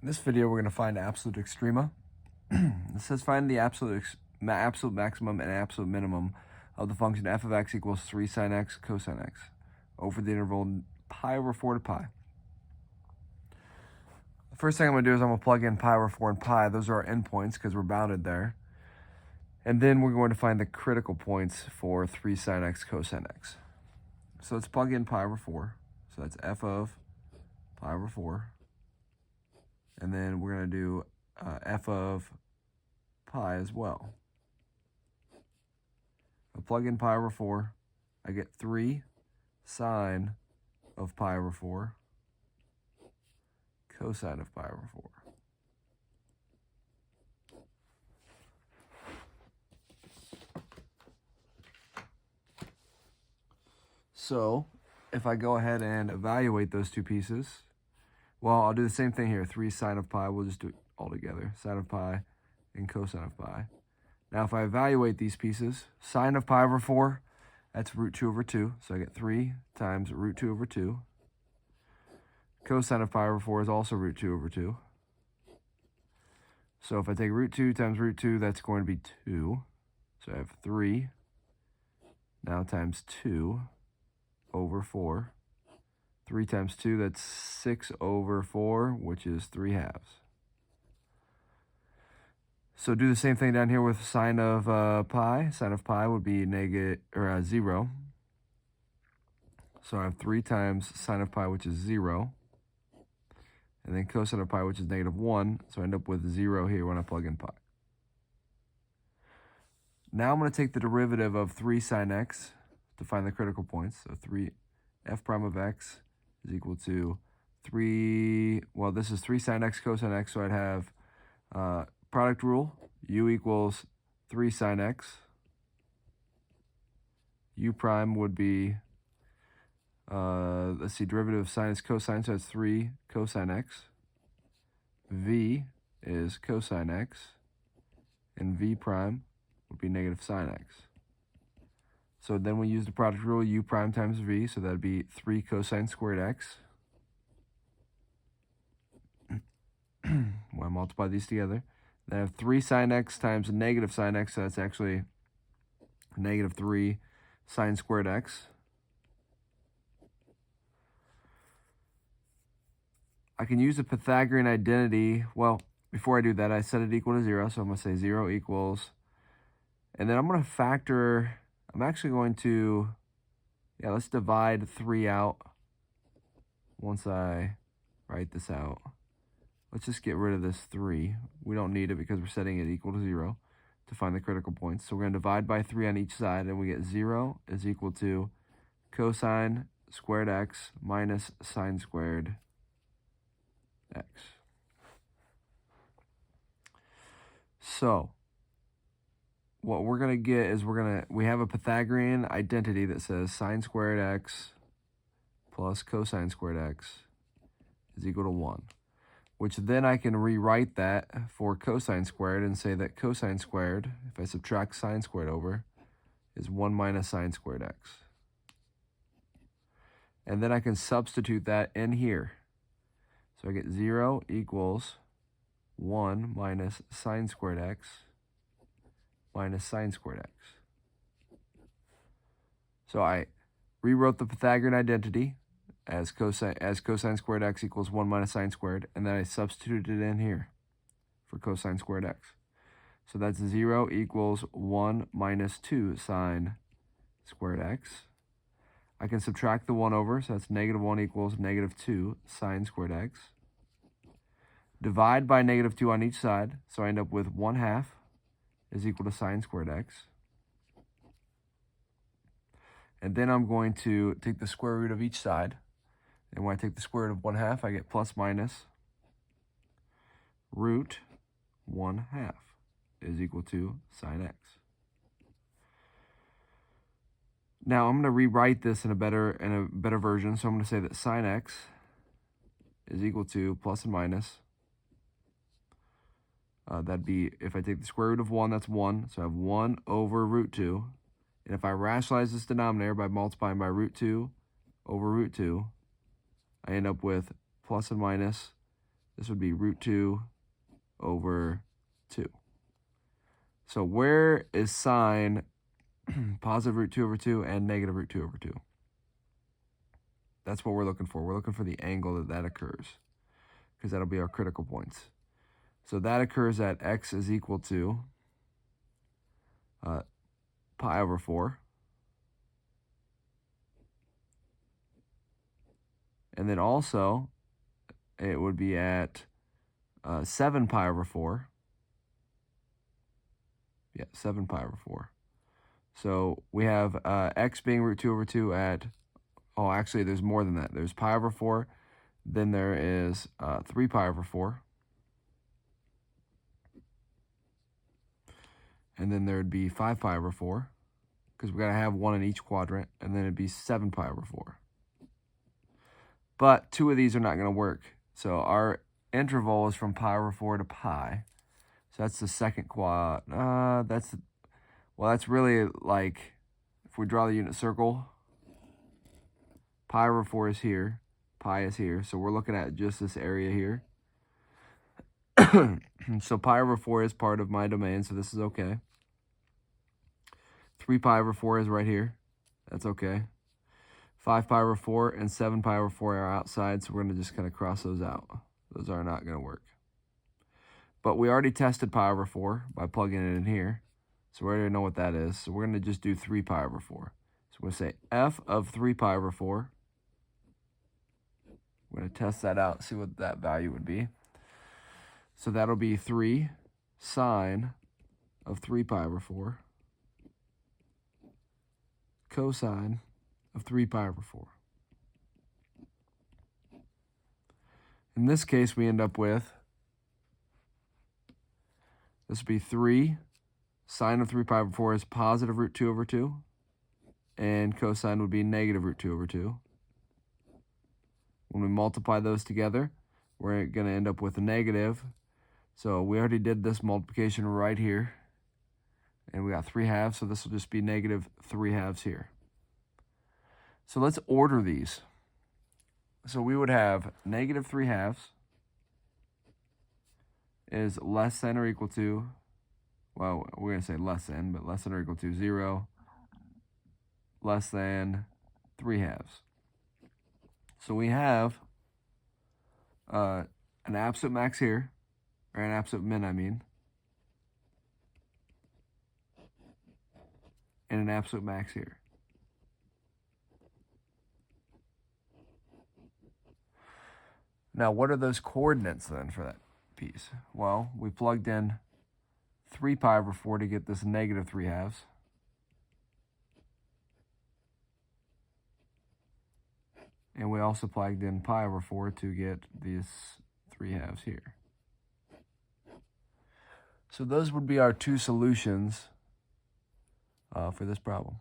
In this video, we're going to find absolute extrema. It says find the absolute maximum and absolute minimum of the function f of x equals 3 sine x cosine x over the interval pi over 4 to pi. The first thing I'm going to do is I'm going to plug in pi over 4 and pi. Those are our endpoints because we're bounded there. And then we're going to find the critical points for 3 sine x cosine x. So let's plug in pi over 4. So that's f of pi over 4. And then we're going to do f of pi as well. I plug in pi over 4. I get 3 sine of pi over 4 cosine of pi over 4. So if I go ahead and evaluate those two pieces, well, I'll do the same thing here. 3 sine of pi, we'll just do it all together. Sine of pi and cosine of pi. Now, if I evaluate these pieces, sine of pi over 4, that's root 2 over 2. So I get 3 times root 2 over 2. Cosine of pi over 4 is also root 2 over 2. So if I take root 2 times root 2, that's going to be 2. So I have 3 now times 2 over 4. 3 times 2, that's 6 over 4, which is 3 halves. So do the same thing down here with sine of pi. Sine of pi would be 0. So I have 3 times sine of pi, which is 0. And then cosine of pi, which is -1. So I end up with 0 here when I plug in pi. Now I'm going to take the derivative of 3 sine x to find the critical points. So 3 f prime of x is equal to 3, well, this is 3 sine x cosine x, so I'd have product rule, u equals 3 sine x. U prime would be, let's see, derivative of sine is cosine, so it's 3 cosine x. V is cosine x, and v prime would be negative sine x. So then we use the product rule, u prime times v, so that would be 3 cosine squared x. When I multiply these together, then I have 3 sine x times negative sine x, so that's actually negative 3 sine squared x. I can use the Pythagorean identity. Well, before I do that, I set it equal to 0, so I'm going to say 0 equals, and then I'm going to factor, I'm actually going to, let's divide 3 out once I write this out. Let's just get rid of this 3. We don't need it because we're setting it equal to 0 to find the critical points. So we're going to divide by 3 on each side, and we get 0 is equal to cosine squared x minus sine squared x. So what we're going to get is we have a Pythagorean identity that says sine squared x plus cosine squared x is equal to 1, which then I can rewrite that for cosine squared and say that cosine squared, if I subtract sine squared over, is 1 minus sine squared x. And then I can substitute that in here. So I get 0 equals 1 minus sine squared x minus sine squared x. So I rewrote the Pythagorean identity as cosine squared x equals 1 minus sine squared, and then I substituted it in here for cosine squared x. So that's 0 equals 1 minus 2 sine squared x. I can subtract the 1 over, so that's -1 equals -2 sine squared x. Divide by -2 on each side, so I end up with 1/2 is equal to sine squared x. And then I'm going to take the square root of each side. And when I take the square root of 1/2, I get plus minus root 1/2 is equal to sine x. Now I'm going to rewrite this in a better version. So I'm going to say that sine x is equal to plus and minus. That'd be, if I take the square root of 1, that's 1. So I have 1 over root 2. And if I rationalize this denominator by multiplying by root 2 over root 2, I end up with plus and minus This would be root 2 over 2. So where is sine positive root 2 over 2 and negative root 2 over 2? That's what we're looking for. We're looking for the angle that occurs, because that'll be our critical points. So that occurs at x is equal to pi over 4. And then also, it would be at 7 pi over 4. Yeah, 7 pi over 4. So we have x being root 2 over 2 at, oh, actually, there's more than that. There's pi over 4. Then there is 3 pi over 4. And then there would be 5 pi over 4, because we got to have one in each quadrant. And then it'd be 7 pi over 4. But 2 of these are not going to work. So our interval is from pi over 4 to pi. So that's the second quad. That's really like, if we draw the unit circle, pi over 4 is here, pi is here. So we're looking at just this area here. So pi over 4 is part of my domain, so this is okay. 3 pi over 4 is right here. That's okay. 5 pi over 4 and 7 pi over 4 are outside, so we're going to just kind of cross those out. Those are not going to work. But we already tested pi over 4 by plugging it in here. So we already know what that is. So we're going to just do 3 pi over 4. So we're going to say f of 3 pi over 4. We're going to test that out, see what that value would be. So that'll be 3 sine of 3 pi over 4 cosine of 3 pi over 4. In this case, we end up with, this would be 3 sine of 3 pi over 4 is positive root 2 over 2, and cosine would be negative root 2 over 2. When we multiply those together, we're going to end up with a negative. So we already did this multiplication right here, and we got 3/2, so this will just be negative 3/2 here. So let's order these. So we would have negative 3/2 is less than or equal to, well, we're going to say less than, but less than or equal to 0, less than 3/2. So we have an absolute max here, or an absolute min, I mean, and an absolute max here. Now, what are those coordinates then for that piece? Well, we plugged in 3 pi over 4 to get this negative 3/2. And we also plugged in pi over 4 to get these 3/2 here. So those would be our two solutions for this problem.